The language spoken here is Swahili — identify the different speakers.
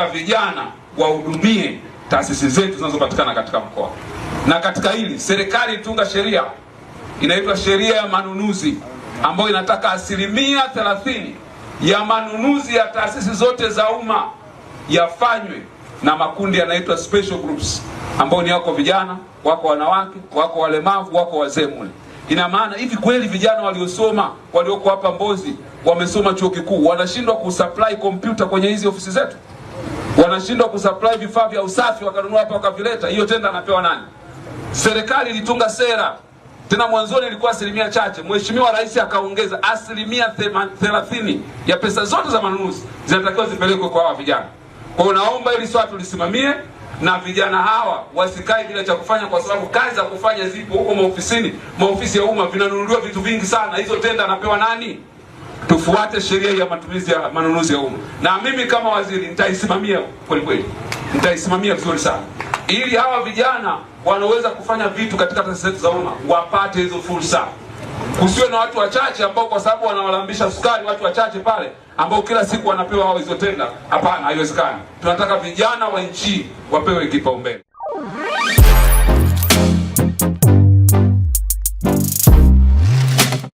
Speaker 1: Vijana wahudumie taasisi zetu zinazopatikana katika mkoa. Na katika hili serikali itunga sheria inaitwa sheria ya manunuzi ambayo inataka 30% ya manunuzi ya taasisi zote za umma yafanywe na makundi yanaitwa special groups, ambao ni wako vijana, wako wanawake, wako walemavu, wako wazee mule. Ina maana hivi kweli vijana waliosoma walioko hapa Mbozi wamesoma chuo kikuu wanashindwa kusupply kompyuta kwenye hizi ofisi zetu? Wanashindwa kusupply vifaa vya usafi wakanunua hapa wakavileta? Hiyo tenda anapewa nani? Serikali ilitunga sera, tena mwanzoni ilikuwa asilimia chache. Mheshimiwa Rais akaongeza 30% ya pesa zote za manunuzi zinatakiwa zipelekwe kwa hawa vijana. Kwa hiyo naomba hili swala tulisimamie, na vijana hawa wasikae bila cha kufanya, kwa sababu kazi za kufanya zipo huko maofisini. Maofisi ya umma vinanunuliwa vitu vingi sana, hizo tenda anapewa nani? Tufuate sheria ya matumizi ya manunuzi ya umma, na mimi kama waziri nitaisimamia kweli kweli, nitaisimamia vizuri sana, ili hawa vijana wanaweza kufanya vitu katika taasisi zetu za umma wapate hizo fursa. Kusiwe na watu wachache ambao kwa sababu wanawalambisha sukari watu wachache pale ambao kila siku wanapewa hao hizo tenda. Hapana, haiwezekani. Tunataka vijana wa nchi wapewe kipaumbele.